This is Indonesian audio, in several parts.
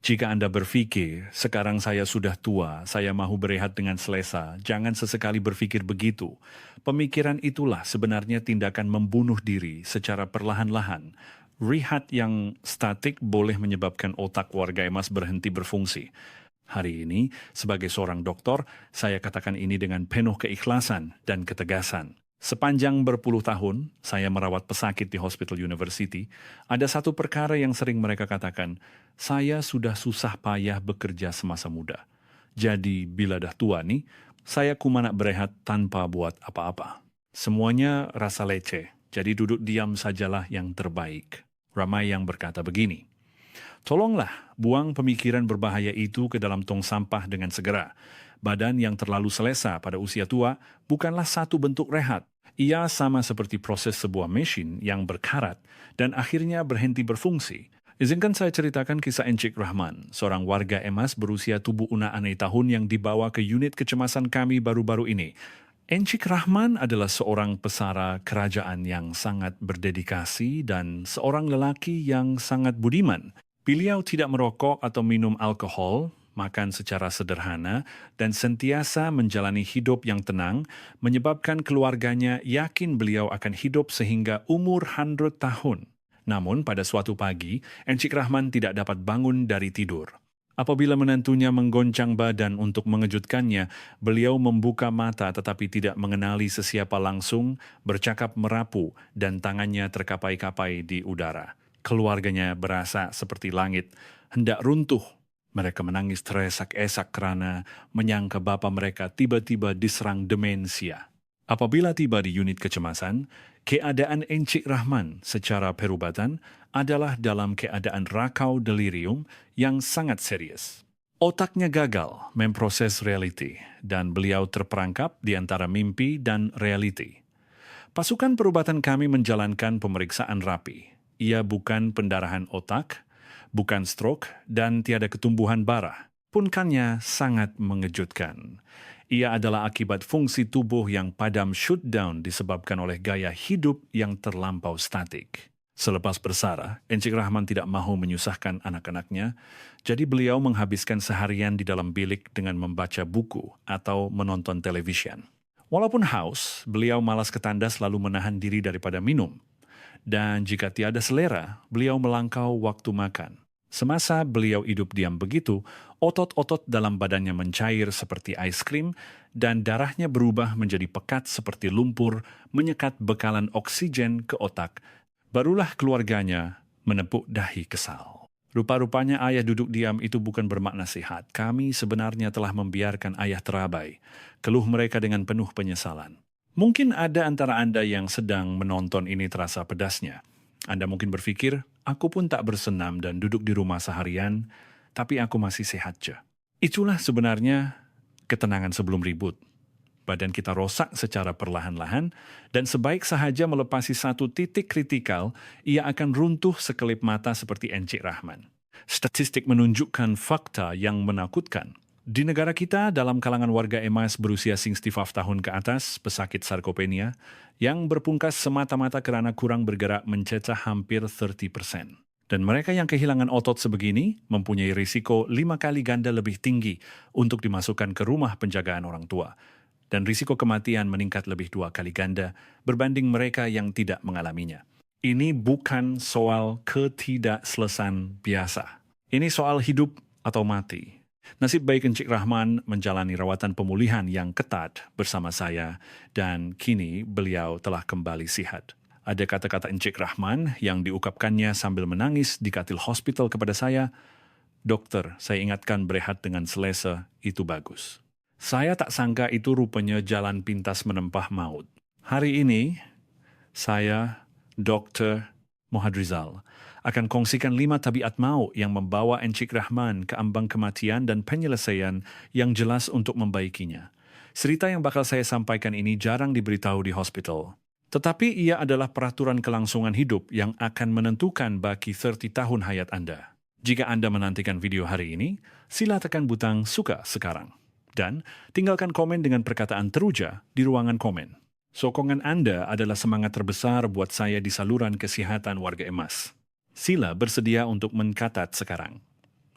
Jika Anda berpikir, sekarang saya sudah tua, saya mau berehat dengan selesa, jangan sesekali berpikir begitu. Pemikiran itulah sebenarnya tindakan membunuh diri secara perlahan-lahan. Rehat yang statik boleh menyebabkan otak warga emas berhenti berfungsi. Hari ini, sebagai seorang dokter, saya katakan ini dengan penuh keikhlasan dan ketegasan. Sepanjang berpuluh tahun, saya merawat pesakit di Hospital University. Ada satu perkara yang sering mereka katakan, saya sudah susah payah bekerja semasa muda. Jadi, bila dah tua nih, saya kumanak berehat tanpa buat apa-apa. Semuanya rasa leceh, jadi duduk diam sajalah yang terbaik. Ramai yang berkata begini, tolonglah buang pemikiran berbahaya itu ke dalam tong sampah dengan segera. Badan yang terlalu selesa pada usia tua bukanlah satu bentuk rehat. Ia sama seperti proses sebuah mesin yang berkarat dan akhirnya berhenti berfungsi. Izinkan saya ceritakan kisah Encik Rahman, seorang warga emas berusia tubuh una aneh tahun yang dibawa ke unit kecemasan kami baru-baru ini. Encik Rahman adalah seorang pesara kerajaan yang sangat berdedikasi dan seorang lelaki yang sangat budiman. Beliau tidak merokok atau minum alkohol, makan secara sederhana, dan sentiasa menjalani hidup yang tenang, menyebabkan keluarganya yakin beliau akan hidup sehingga umur 100 tahun. Namun pada suatu pagi, Encik Rahman tidak dapat bangun dari tidur. Apabila menantunya menggoncang badan untuk mengejutkannya, beliau membuka mata tetapi tidak mengenali sesiapa langsung, bercakap merapu, dan tangannya terkapai-kapai di udara. Keluarganya berasa seperti langit, hendak runtuh. Mereka menangis teresak-esak kerana menyangka bapa mereka tiba-tiba diserang demensia. Apabila tiba di unit kecemasan, keadaan Encik Rahman secara perubatan adalah dalam keadaan rakau delirium yang sangat serius. Otaknya gagal memproses realiti dan beliau terperangkap di antara mimpi dan realiti. Pasukan perubatan kami menjalankan pemeriksaan rapi. Ia bukan pendarahan otak, bukan stroke, dan tiada ketumbuhan bara. Punkannya sangat mengejutkan. Ia adalah akibat fungsi tubuh yang padam shutdown disebabkan oleh gaya hidup yang terlampau statik. Selepas bersara, Encik Rahman tidak mahu menyusahkan anak-anaknya, jadi beliau menghabiskan seharian di dalam bilik dengan membaca buku atau menonton televisyen. Walaupun haus, beliau malas ketandas lalu menahan diri daripada minum. Dan jika tiada selera, beliau melangkau waktu makan. Semasa beliau hidup diam begitu, otot-otot dalam badannya mencair seperti ais krim dan darahnya berubah menjadi pekat seperti lumpur, menyekat bekalan oksigen ke otak. Barulah keluarganya menepuk dahi kesal. Rupa-rupanya ayah duduk diam itu bukan bermakna sihat. Kami sebenarnya telah membiarkan ayah terabai. Keluh mereka dengan penuh penyesalan. Mungkin ada antara Anda yang sedang menonton ini terasa pedasnya. Anda mungkin berpikir, aku pun tak bersenam dan duduk di rumah seharian, tapi aku masih sehat je. Itulah sebenarnya ketenangan sebelum ribut. Badan kita rosak secara perlahan-lahan, dan sebaik sahaja melepasi satu titik kritikal, ia akan runtuh sekelip mata seperti Encik Rahman. Statistik menunjukkan fakta yang menakutkan. Di negara kita, dalam kalangan warga emas berusia 65 tahun ke atas, pesakit sarkopenia, yang berpungkas semata-mata kerana kurang bergerak mencecah hampir 30%. Dan mereka yang kehilangan otot sebegini mempunyai risiko 5 kali ganda lebih tinggi untuk dimasukkan ke rumah penjagaan orang tua. Dan risiko kematian meningkat lebih 2 kali ganda berbanding mereka yang tidak mengalaminya. Ini bukan soal ketidakselesaan biasa. Ini soal hidup atau mati. Nasib baik Encik Rahman menjalani rawatan pemulihan yang ketat bersama saya dan kini beliau telah kembali sihat. Ada kata-kata Encik Rahman yang diungkapkannya sambil menangis di katil hospital kepada saya, "Dokter, saya ingatkan berehat dengan selesa, itu bagus." Saya tak sangka itu rupanya jalan pintas menempah maut. Hari ini, saya, Dr. Mohadrizal, akan kongsikan 5 tabiat maut yang membawa Encik Rahman ke ambang kematian dan penyelesaian yang jelas untuk membaikinya. Cerita yang bakal saya sampaikan ini jarang diberitahu di hospital. Tetapi ia adalah peraturan kelangsungan hidup yang akan menentukan baki 30 tahun hayat Anda. Jika Anda menantikan video hari ini, sila tekan butang suka sekarang. Dan tinggalkan komen dengan perkataan teruja di ruangan komen. Sokongan Anda adalah semangat terbesar buat saya di saluran kesihatan warga emas. Sila bersedia untuk mencatat sekarang.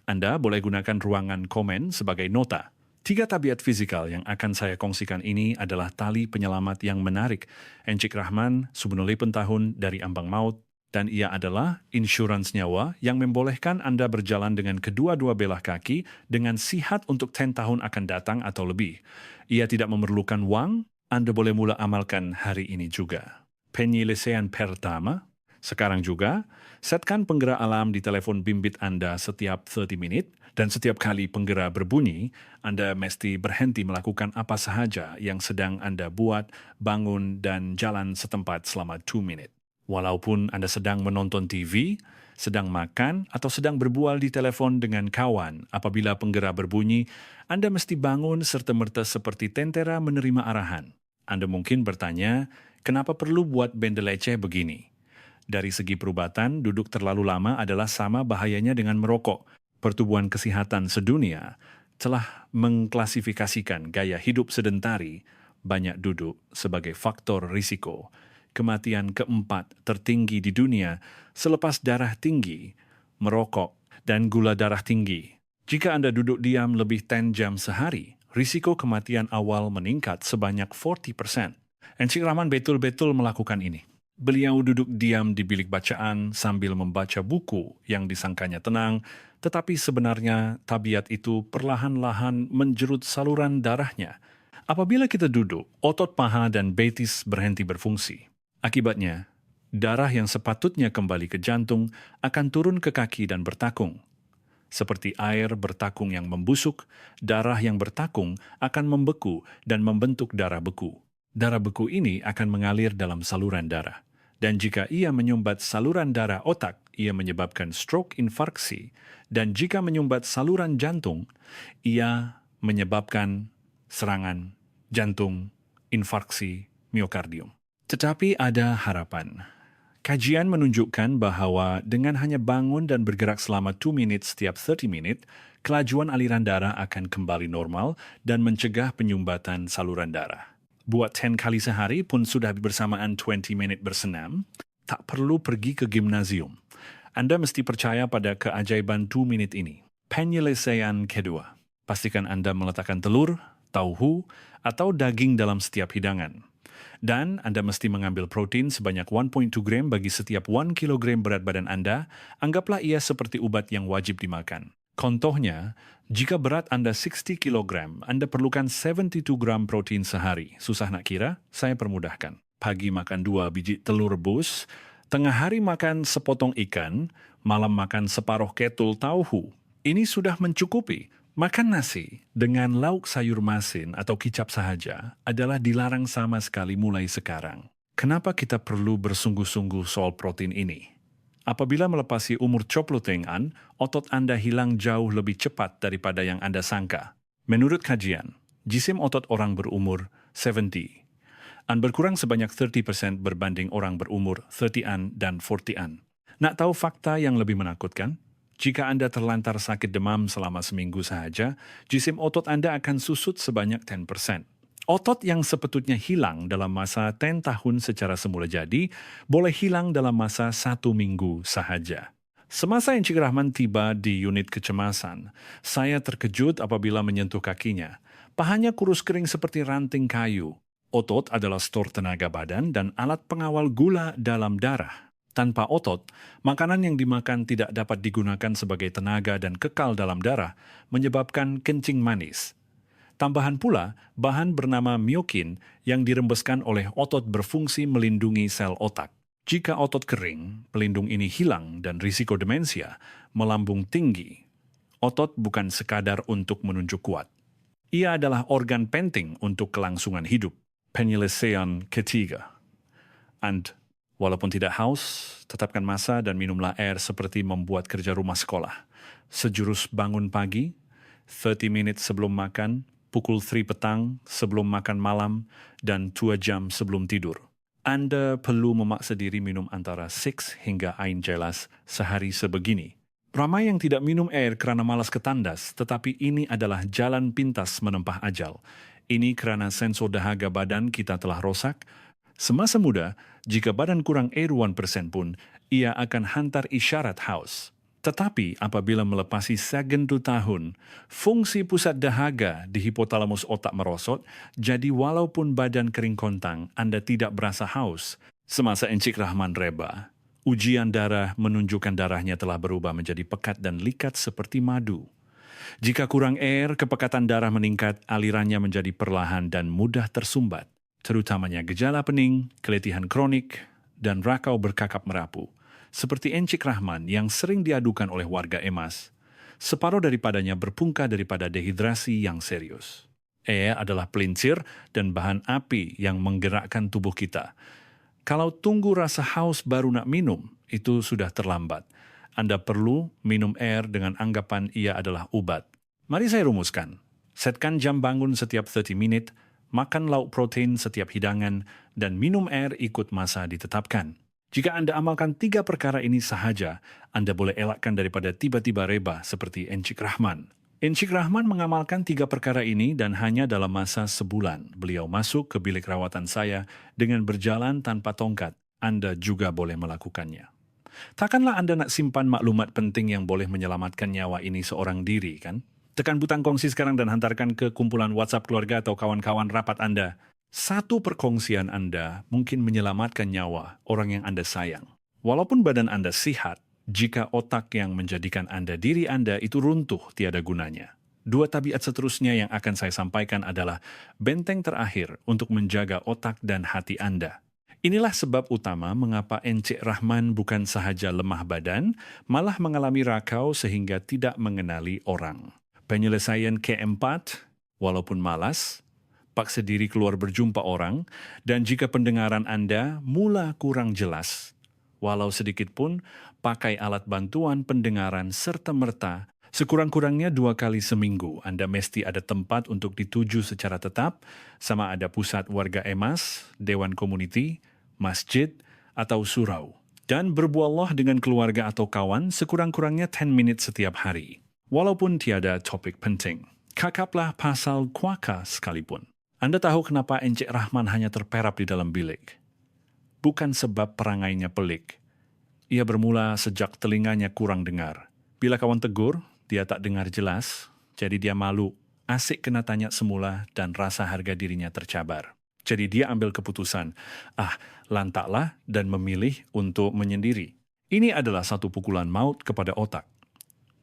Anda boleh gunakan ruangan komen sebagai nota. 3 tabiat fisikal yang akan saya kongsikan ini adalah tali penyelamat yang menarik. Encik Rahman, Subnole Pentahun dari Ambang Maut, dan ia adalah insurans nyawa yang membolehkan Anda berjalan dengan kedua-dua belah kaki dengan sihat untuk 10 tahun akan datang atau lebih. Ia tidak memerlukan wang, Anda boleh mula amalkan hari ini juga. Penyelesaian pertama, sekarang juga, setkan penggerak alarm di telefon bimbit Anda setiap 30 minit, dan setiap kali penggerak berbunyi, Anda mesti berhenti melakukan apa sahaja yang sedang Anda buat, bangun dan jalan setempat selama 2 minit. Walaupun Anda sedang menonton TV, sedang makan atau sedang berbual di telefon dengan kawan, apabila penggerak berbunyi, Anda mesti bangun serta-merta seperti tentera menerima arahan. Anda mungkin bertanya, kenapa perlu buat benda leceh begini? Dari segi perubatan, duduk terlalu lama adalah sama bahayanya dengan merokok. Pertubuhan Kesehatan Sedunia telah mengklasifikasikan gaya hidup sedentari, banyak duduk, sebagai faktor risiko. Kematian keempat tertinggi di dunia selepas darah tinggi, merokok, dan gula darah tinggi. Jika Anda duduk diam lebih 10 jam sehari, risiko kematian awal meningkat sebanyak 40%. Encik Rahman betul-betul melakukan ini. Beliau duduk diam di bilik bacaan sambil membaca buku yang disangkanya tenang, tetapi sebenarnya tabiat itu perlahan-lahan menjerut saluran darahnya. Apabila kita duduk, otot paha dan betis berhenti berfungsi. Akibatnya, darah yang sepatutnya kembali ke jantung akan turun ke kaki dan bertakung. Seperti air bertakung yang membusuk, darah yang bertakung akan membeku dan membentuk darah beku. Darah beku ini akan mengalir dalam saluran darah. Dan jika ia menyumbat saluran darah otak, ia menyebabkan stroke infarksi. Dan jika menyumbat saluran jantung, ia menyebabkan serangan jantung infarksi miokardium. Tetapi ada harapan. Kajian menunjukkan bahawa dengan hanya bangun dan bergerak selama 2 minit setiap 30 menit, kelajuan aliran darah akan kembali normal dan mencegah penyumbatan saluran darah. Buat 10 kali sehari pun sudah bersamaan 20 minit bersenam, tak perlu pergi ke gimnasium. Anda mesti percaya pada keajaiban 2 minit ini. Penyelesaian kedua. Pastikan Anda meletakkan telur, tauhu, atau daging dalam setiap hidangan. Dan Anda mesti mengambil protein sebanyak 1.2 gram bagi setiap 1 kilogram berat badan Anda, anggaplah ia seperti ubat yang wajib dimakan. Contohnya, jika berat Anda 60 kg, Anda perlukan 72 gram protein sehari. Susah nak kira? Saya permudahkan. Pagi makan 2 biji telur rebus, tengah hari makan sepotong ikan, malam makan separuh ketul tauhu. Ini sudah mencukupi. Makan nasi dengan lauk sayur masin atau kicap sahaja adalah dilarang sama sekali mulai sekarang. Kenapa kita perlu bersungguh-sungguh soal protein ini? Apabila melepasi umur coplotengan, otot Anda hilang jauh lebih cepat daripada yang Anda sangka. Menurut kajian, jisim otot orang berumur 70 berkurang sebanyak 30% berbanding orang berumur 30-an dan 40-an. Nak tahu fakta yang lebih menakutkan? Jika Anda terlantar sakit demam selama seminggu sahaja, jisim otot Anda akan susut sebanyak 10%. Otot yang sepatutnya hilang dalam masa 10 tahun secara semula jadi, boleh hilang dalam masa 1 minggu sahaja. Semasa Encik Rahman tiba di unit kecemasan, saya terkejut apabila menyentuh kakinya. Pahanya kurus kering seperti ranting kayu. Otot adalah stor tenaga badan dan alat pengawal gula dalam darah. Tanpa otot, makanan yang dimakan tidak dapat digunakan sebagai tenaga dan kekal dalam darah, menyebabkan kencing manis. Tambahan pula, bahan bernama myokin yang dirembeskan oleh otot berfungsi melindungi sel otak. Jika otot kering, pelindung ini hilang dan risiko demensia melambung tinggi. Otot bukan sekadar untuk menunjuk kuat. Ia adalah organ penting untuk kelangsungan hidup. Penyelesaian ketiga. And walaupun tidak haus, tetapkan masa dan minumlah air seperti membuat kerja rumah sekolah. Sejurus bangun pagi, 30 menit sebelum makan, pukul 3 petang sebelum makan malam, dan 2 jam sebelum tidur. Anda perlu memaksa diri minum antara 6 hingga ain jelas sehari sebegini. Ramai yang tidak minum air kerana malas ke tandas, tetapi ini adalah jalan pintas menempah ajal. Ini kerana sensor dahaga badan kita telah rosak. Semasa muda, jika badan kurang air 1% pun, ia akan hantar isyarat haus. Tetapi apabila melepasi segentu tahun, fungsi pusat dahaga di hipotalamus otak merosot, jadi walaupun badan kering kontang, Anda tidak berasa haus. Semasa Encik Rahman reba, ujian darah menunjukkan darahnya telah berubah menjadi pekat dan likat seperti madu. Jika kurang air, kepekatan darah meningkat, alirannya menjadi perlahan dan mudah tersumbat, terutamanya gejala pening, keletihan kronik, dan rakau berkakap merapu. Seperti Encik Rahman yang sering diadukan oleh warga emas, separuh daripadanya berpungka daripada dehidrasi yang serius. Air adalah pelincir dan bahan api yang menggerakkan tubuh kita. Kalau tunggu rasa haus baru nak minum, itu sudah terlambat. Anda perlu minum air dengan anggapan ia adalah obat. Mari saya rumuskan. Setkan jam bangun setiap 30 menit, makan lauk protein setiap hidangan, dan minum air ikut masa ditetapkan. Jika Anda amalkan 3 perkara ini sahaja, Anda boleh elakkan daripada tiba-tiba reba seperti Encik Rahman. Encik Rahman mengamalkan 3 perkara ini dan hanya dalam masa sebulan. Beliau masuk ke bilik rawatan saya dengan berjalan tanpa tongkat. Anda juga boleh melakukannya. Takkanlah Anda nak simpan maklumat penting yang boleh menyelamatkan nyawa ini seorang diri, kan? Tekan butang kongsi sekarang dan hantarkan ke kumpulan WhatsApp keluarga atau kawan-kawan rapat Anda. Satu perkongsian Anda mungkin menyelamatkan nyawa orang yang Anda sayang. Walaupun badan Anda sihat, jika otak yang menjadikan Anda diri Anda itu runtuh tiada gunanya. 2 tabiat seterusnya yang akan saya sampaikan adalah benteng terakhir untuk menjaga otak dan hati Anda. Inilah sebab utama mengapa Encik Rahman bukan sahaja lemah badan, malah mengalami rakau sehingga tidak mengenali orang. Penyelesaian keempat, walaupun malas, paksa diri keluar berjumpa orang, dan jika pendengaran Anda mula kurang jelas, walau sedikit pun, pakai alat bantuan pendengaran serta-merta, sekurang-kurangnya 2 kali seminggu Anda mesti ada tempat untuk dituju secara tetap, sama ada pusat warga emas, dewan komuniti, masjid, atau surau. Dan berbuallah dengan keluarga atau kawan sekurang-kurangnya 10 minit setiap hari. Walaupun tiada topik penting. Kakaplah pasal kuaka sekalipun. Anda tahu kenapa Encik Rahman hanya terperap di dalam bilik? Bukan sebab perangainya pelik. Ia bermula sejak telinganya kurang dengar. Bila kawan tegur, dia tak dengar jelas, jadi dia malu. Asik kena tanya semula dan rasa harga dirinya tercabar. Jadi dia ambil keputusan, lantaklah dan memilih untuk menyendiri. Ini adalah satu pukulan maut kepada otak.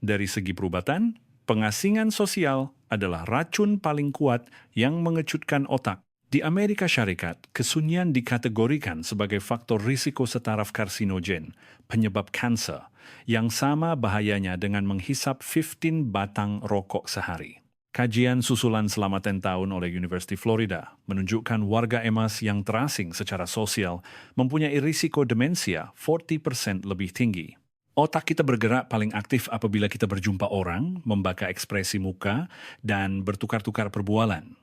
Dari segi perubatan, pengasingan sosial adalah racun paling kuat yang mengecutkan otak. Di Amerika Syarikat, kesunyian dikategorikan sebagai faktor risiko setaraf karsinogen, penyebab kanser, yang sama bahayanya dengan menghisap 15 batang rokok sehari. Kajian susulan selama 10 tahun oleh University Florida menunjukkan warga emas yang terasing secara sosial mempunyai risiko demensia 40% lebih tinggi. Otak kita bergerak paling aktif apabila kita berjumpa orang, membaka ekspresi muka, dan bertukar-tukar perbualan.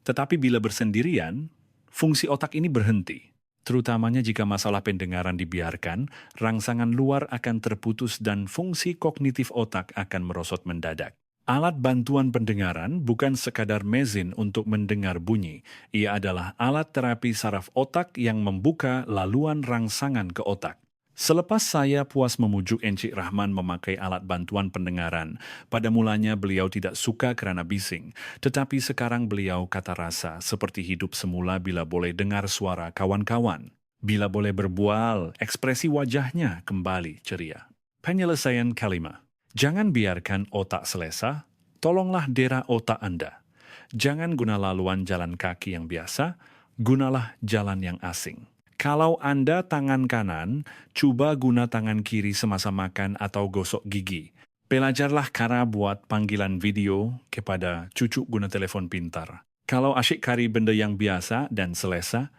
Tetapi bila bersendirian, fungsi otak ini berhenti. Terutamanya jika masalah pendengaran dibiarkan, rangsangan luar akan terputus dan fungsi kognitif otak akan merosot mendadak. Alat bantuan pendengaran bukan sekadar mesin untuk mendengar bunyi. Ia adalah alat terapi saraf otak yang membuka laluan rangsangan ke otak. Selepas saya puas memujuk Encik Rahman memakai alat bantuan pendengaran, pada mulanya beliau tidak suka kerana bising, tetapi sekarang beliau kata rasa seperti hidup semula bila boleh dengar suara kawan-kawan. Bila boleh berbual, ekspresi wajahnya kembali ceria. Penyelesaian kelima. Jangan biarkan otak selesa, tolonglah dera otak Anda. Jangan guna laluan jalan kaki yang biasa, gunalah jalan yang asing. Kalau Anda tangan kanan, cuba guna tangan kiri semasa makan atau gosok gigi. Belajarlah cara buat panggilan video kepada cucu guna telefon pintar. Kalau asyik cari benda yang biasa dan selesa,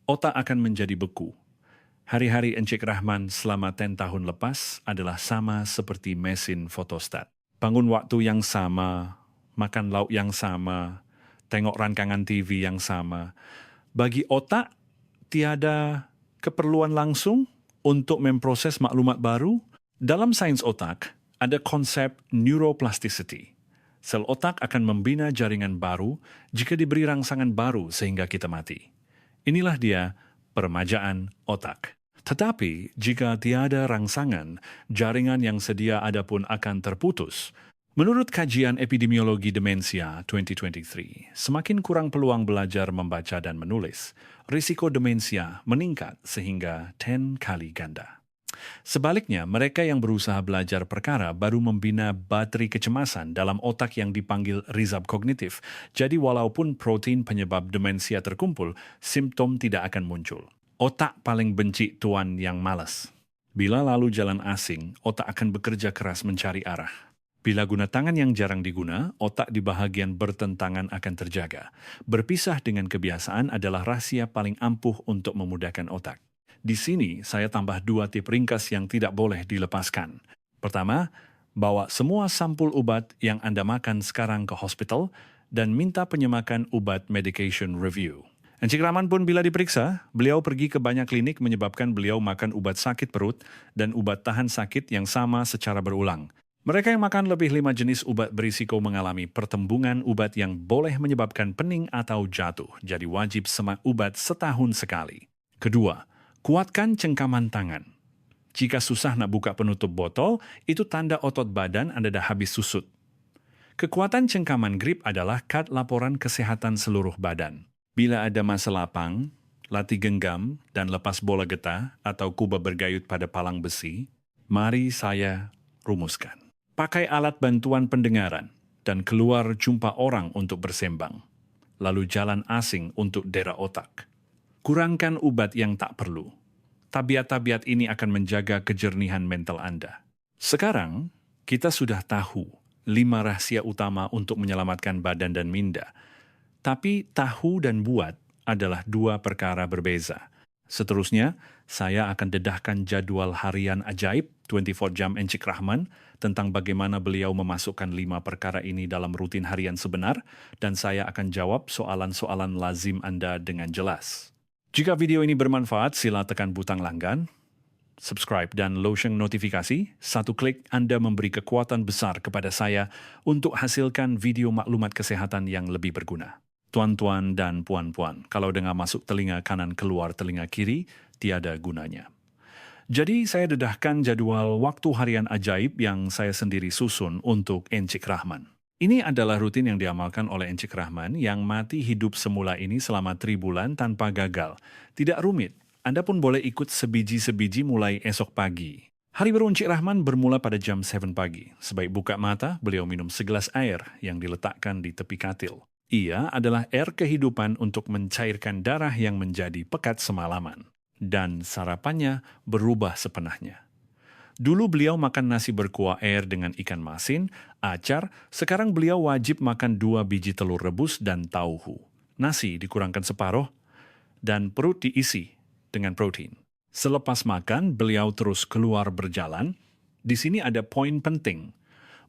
otak akan menjadi beku. Hari-hari Encik Rahman selama 10 tahun lepas adalah sama seperti mesin fotostat. Bangun waktu yang sama, makan lauk yang sama, tengok rancangan TV yang sama. Bagi otak, tiada keperluan langsung untuk memproses maklumat baru. Dalam sains otak, ada konsep neuroplasticity. Sel otak akan membina jaringan baru jika diberi rangsangan baru sehingga kita mati. Inilah dia permajaan otak. Tetapi, jika tiada rangsangan, jaringan yang sedia ada pun akan terputus. Menurut kajian epidemiologi demensia 2023, semakin kurang peluang belajar membaca dan menulis, risiko demensia meningkat sehingga 10 kali ganda. Sebaliknya, mereka yang berusaha belajar perkara baru membina bateri kecemasan dalam otak yang dipanggil rizab kognitif. Jadi walaupun protein penyebab demensia terkumpul, simptom tidak akan muncul. Otak paling benci tuan yang malas. Bila lalu jalan asing, otak akan bekerja keras mencari arah. Bila guna tangan yang jarang diguna, otak di bahagian bertentangan akan terjaga. Berpisah dengan kebiasaan adalah rahasia paling ampuh untuk memudahkan otak. Di sini, saya tambah 2 tip ringkas yang tidak boleh dilepaskan. Pertama, bawa semua sampul obat yang Anda makan sekarang ke hospital dan minta penyemakan obat medication review. Encik Rahman pun bila diperiksa, beliau pergi ke banyak klinik menyebabkan beliau makan obat sakit perut dan obat tahan sakit yang sama secara berulang. Mereka yang makan lebih 5 jenis obat berisiko mengalami pertembungan obat yang boleh menyebabkan pening atau jatuh, jadi wajib semak obat setahun sekali. Kedua, kuatkan cengkaman tangan. Jika susah nak buka penutup botol, itu tanda otot badan Anda dah habis susut. Kekuatan cengkaman grip adalah kad laporan kesehatan seluruh badan. Bila ada masa lapang, latih genggam, dan lepas bola getah atau kuba bergayut pada palang besi, mari saya rumuskan. Pakai alat bantuan pendengaran dan keluar jumpa orang untuk bersembang. Lalu jalan asing untuk dera otak. Kurangkan ubat yang tak perlu. Tabiat-tabiat ini akan menjaga kejernihan mental Anda. Sekarang, kita sudah tahu 5 rahasia utama untuk menyelamatkan badan dan minda. Tapi tahu dan buat adalah 2 perkara berbeza. Seterusnya, saya akan dedahkan jadwal harian ajaib 24 jam Encik Rahman tentang bagaimana beliau memasukkan 5 perkara ini dalam rutin harian sebenar dan saya akan jawab soalan-soalan lazim Anda dengan jelas. Jika video ini bermanfaat, sila tekan butang langgan, subscribe dan lonceng notifikasi. 1 klik Anda memberi kekuatan besar kepada saya untuk hasilkan video maklumat kesehatan yang lebih berguna. Tuan-tuan dan puan-puan, kalau dengar masuk telinga kanan keluar telinga kiri, tiada gunanya. Jadi saya dedahkan jadwal waktu harian ajaib yang saya sendiri susun untuk Encik Rahman. Ini adalah rutin yang diamalkan oleh Encik Rahman yang mati hidup semula ini selama 3 bulan tanpa gagal. Tidak rumit, Anda pun boleh ikut sebiji-sebiji mulai esok pagi. Hari baru Encik Rahman bermula pada jam 7 pagi. Sebaik buka mata, beliau minum segelas air yang diletakkan di tepi katil. Ia adalah air kehidupan untuk mencairkan darah yang menjadi pekat semalaman. Dan sarapannya berubah sepenahnya. Dulu beliau makan nasi berkuah air dengan ikan masin, acar, sekarang beliau wajib makan 2 biji telur rebus dan tauhu. Nasi dikurangkan separuh, dan perut diisi dengan protein. Selepas makan, beliau terus keluar berjalan. Di sini ada poin penting.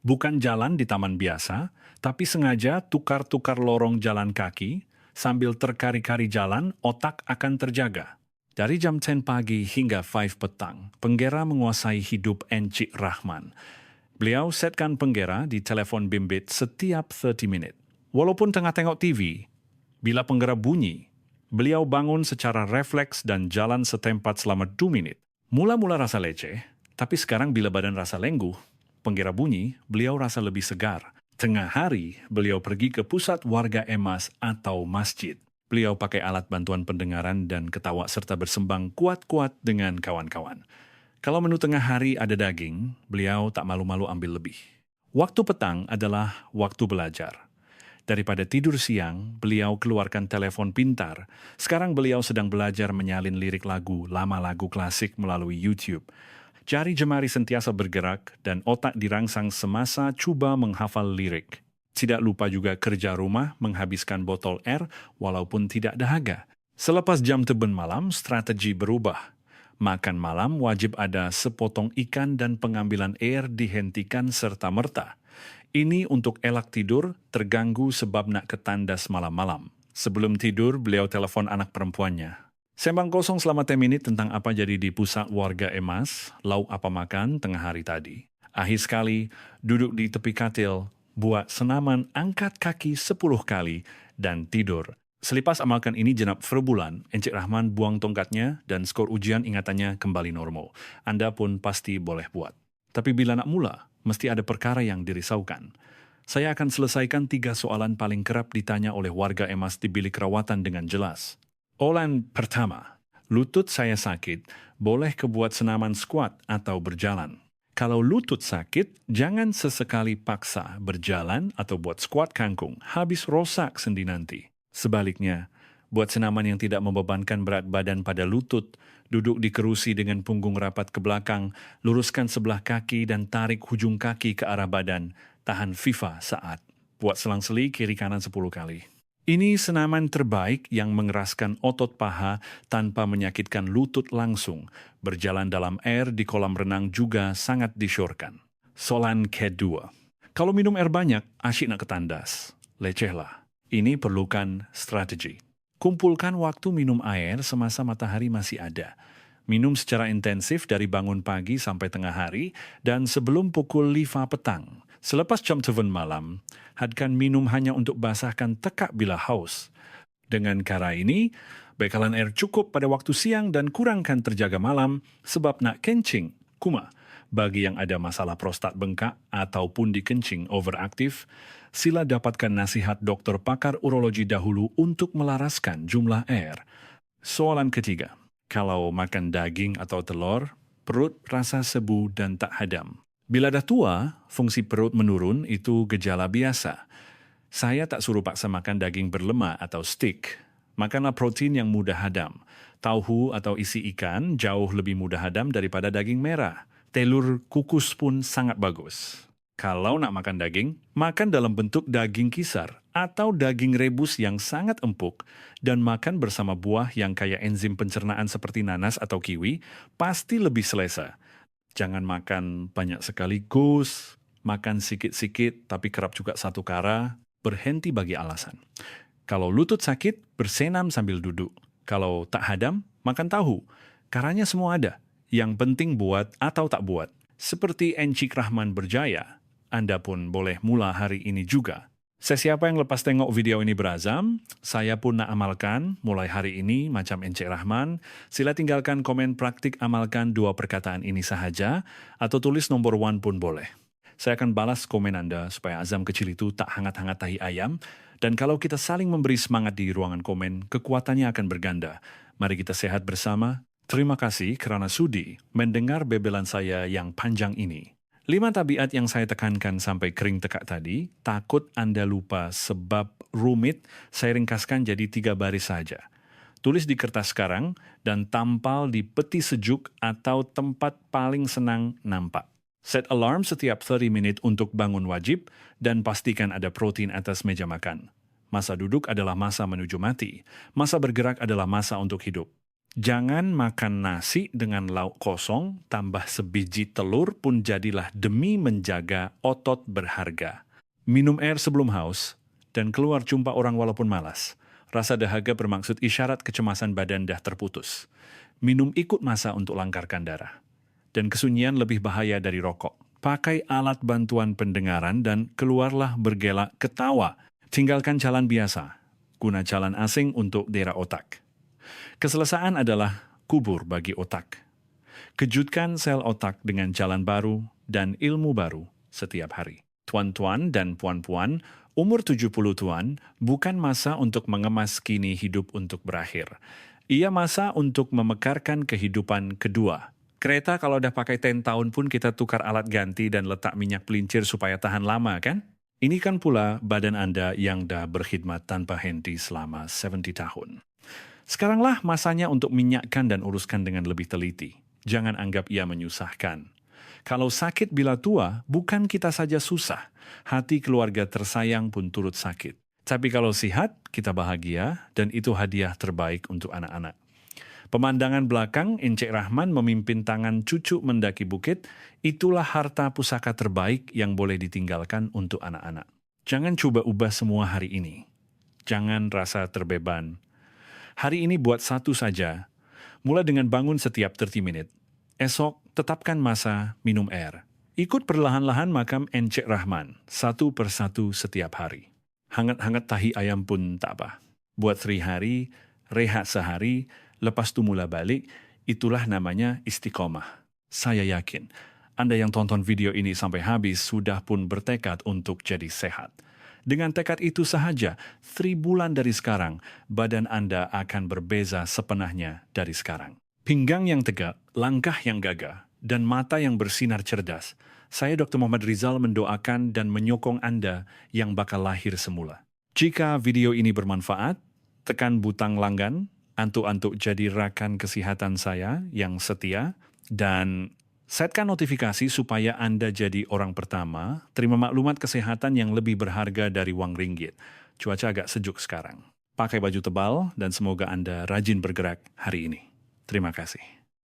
Bukan jalan di taman biasa, tapi sengaja tukar-tukar lorong jalan kaki, sambil terkari-kari jalan, otak akan terjaga. Dari jam 10 pagi hingga 5 petang, penggera menguasai hidup Encik Rahman. Beliau setkan penggera di telefon bimbit setiap 30 minit. Walaupun tengah tengok TV, bila penggera bunyi, beliau bangun secara refleks dan jalan setempat selama 2 menit. Mula-mula rasa leceh, tapi sekarang bila badan rasa lengguh, penggera bunyi, beliau rasa lebih segar. Tengah hari, beliau pergi ke pusat warga emas atau masjid. Beliau pakai alat bantuan pendengaran dan ketawa serta bersembang kuat-kuat dengan kawan-kawan. Kalau menu tengah hari ada daging, beliau tak malu-malu ambil lebih. Waktu petang adalah waktu belajar. Daripada tidur siang, beliau keluarkan telepon pintar. Sekarang beliau sedang belajar menyalin lirik lagu, lama lagu klasik melalui YouTube. Jari jemari sentiasa bergerak dan otak dirangsang semasa cuba menghafal lirik. Tidak lupa juga kerja rumah menghabiskan botol air walaupun tidak dahaga. Selepas jam teben malam, strategi berubah. Makan malam wajib ada sepotong ikan dan pengambilan air dihentikan serta-merta. Ini untuk elak tidur terganggu sebab nak ketandas malam-malam. Sebelum tidur, beliau telepon anak perempuannya. Sembang kosong selama 10 menit tentang apa jadi di pusat warga emas, lauk apa makan tengah hari tadi. Akhir sekali, duduk di tepi katil, buat senaman angkat kaki 10 kali, dan tidur Selepas amalkan ini genap sebulan, Encik Rahman buang tongkatnya dan skor ujian ingatannya kembali normal. Anda pun pasti boleh buat. Tapi bila nak mula, mesti ada perkara yang dirisaukan. Saya akan selesaikan 3 soalan paling kerap ditanya oleh warga emas di bilik rawatan dengan jelas. Soalan pertama, lutut saya sakit, boleh kebuat senaman squat atau berjalan? Kalau lutut sakit, jangan sesekali paksa berjalan atau buat squat kangkung, habis rosak sendi nanti. Sebaliknya, buat senaman yang tidak membebankan berat badan pada lutut, duduk di kerusi dengan punggung rapat ke belakang, luruskan sebelah kaki dan tarik hujung kaki ke arah badan, tahan FIFA saat. Buat selang-seli kiri kanan 10 kali. Ini senaman terbaik yang mengeraskan otot paha tanpa menyakitkan lutut langsung. Berjalan dalam air di kolam renang juga sangat disyorkan. Soalan kedua. Kalau minum air banyak, asyik nak ketandas. Lecehlah. Ini perlukan strategi. Kumpulkan waktu minum air semasa matahari masih ada. Minum secara intensif dari bangun pagi sampai tengah hari dan sebelum pukul 5 petang. Selepas jam 7 malam, hadkan minum hanya untuk basahkan tekak bila haus. Dengan cara ini, bekalan air cukup pada waktu siang dan kurangkan terjaga malam sebab nak kencing, kuma. Bagi yang ada masalah prostat bengkak ataupun dikencing overaktif, sila dapatkan nasihat dokter pakar urologi dahulu untuk melaraskan jumlah air. Soalan ketiga, kalau makan daging atau telur, perut rasa sebu dan tak hadam. Bila dah tua, fungsi perut menurun itu gejala biasa. Saya tak suruh paksa makan daging berlemak atau steak. Makanlah protein yang mudah hadam. Tauhu atau isi ikan jauh lebih mudah hadam daripada daging merah. Telur kukus pun sangat bagus. Kalau nak makan daging, makan dalam bentuk daging kisar atau daging rebus yang sangat empuk dan makan bersama buah yang kaya enzim pencernaan seperti nanas atau kiwi, pasti lebih selesa. Jangan makan banyak sekaligus, makan sikit-sikit tapi kerap juga satu kara, berhenti bagi alasan. Kalau lutut sakit, bersenam sambil duduk. Kalau tak hadam, makan tahu. Karanya semua ada. Yang penting buat atau tak buat. Seperti Encik Rahman berjaya, Anda pun boleh mula hari ini juga. Sesiapa yang lepas tengok video ini berazam, saya pun nak amalkan mulai hari ini macam Encik Rahman. Sila tinggalkan komen praktik amalkan 2 perkataan ini sahaja atau tulis nombor 1 pun boleh. Saya akan balas komen Anda supaya azam kecil itu tak hangat-hangat tahi ayam. Dan kalau kita saling memberi semangat di ruangan komen, kekuatannya akan berganda. Mari kita sehat bersama. Terima kasih kerana sudi mendengar bebelan saya yang panjang ini. 5 tabiat yang saya tekankan sampai kering tekak tadi, takut Anda lupa sebab rumit, saya ringkaskan jadi 3 baris saja. Tulis di kertas sekarang dan tampal di peti sejuk atau tempat paling senang nampak. Set alarm setiap 30 minit untuk bangun wajib dan pastikan ada protein atas meja makan. Masa duduk adalah masa menuju mati. Masa bergerak adalah masa untuk hidup. Jangan makan nasi dengan lauk kosong, tambah sebiji telur pun jadilah demi menjaga otot berharga. Minum air sebelum haus, dan keluar jumpa orang walaupun malas. Rasa dahaga bermaksud isyarat kecemasan badan dah terputus. Minum ikut masa untuk langkarkan darah. Dan kesunyian lebih bahaya dari rokok. Pakai alat bantuan pendengaran dan keluarlah bergelak ketawa. Tinggalkan jalan biasa. Guna jalan asing untuk daerah otak. Keselesaan adalah kubur bagi otak. Kejutkan sel otak dengan jalan baru dan ilmu baru setiap hari. Tuan-tuan dan puan-puan, umur 70 tuan bukan masa untuk mengemas kini hidup untuk berakhir. Ia masa untuk memekarkan kehidupan kedua. Kereta kalau dah pakai 10 tahun pun kita tukar alat ganti dan letak minyak pelincir supaya tahan lama kan? Ini kan pula badan Anda yang dah berkhidmat tanpa henti selama 70 tahun. Sekaranglah masanya untuk minyakkan dan uruskan dengan lebih teliti. Jangan anggap ia menyusahkan. Kalau sakit bila tua, bukan kita saja susah. Hati keluarga tersayang pun turut sakit. Tapi kalau sihat, kita bahagia dan itu hadiah terbaik untuk anak-anak. Pemandangan belakang, Encik Rahman memimpin tangan cucu mendaki bukit, itulah harta pusaka terbaik yang boleh ditinggalkan untuk anak-anak. Jangan cuba ubah semua hari ini. Jangan rasa terbeban. Hari ini buat satu saja, mulai dengan bangun setiap 30 menit. Esok, tetapkan masa minum air. Ikut perlahan-lahan makam Encik Rahman, 1 persatu setiap hari. Hangat-hangat tahi ayam pun tak apa. Buat 3 hari, rehat sehari, lepas itu mula balik, itulah namanya istiqomah. Saya yakin, Anda yang tonton video ini sampai habis sudah pun bertekad untuk jadi sehat. Dengan tekad itu sahaja, 3 bulan dari sekarang, badan Anda akan berbeza sepenahnya dari sekarang. Pinggang yang tegak, langkah yang gagah, dan mata yang bersinar cerdas. Saya Dr. Muhammad Rizal mendoakan dan menyokong Anda yang bakal lahir semula. Jika video ini bermanfaat, tekan butang langgan, antuk-antuk jadi rakan kesehatan saya yang setia, dan setkan notifikasi supaya Anda jadi orang pertama terima maklumat kesehatan yang lebih berharga dari wang ringgit. Cuaca agak sejuk sekarang. Pakai baju tebal dan semoga Anda rajin bergerak hari ini. Terima kasih.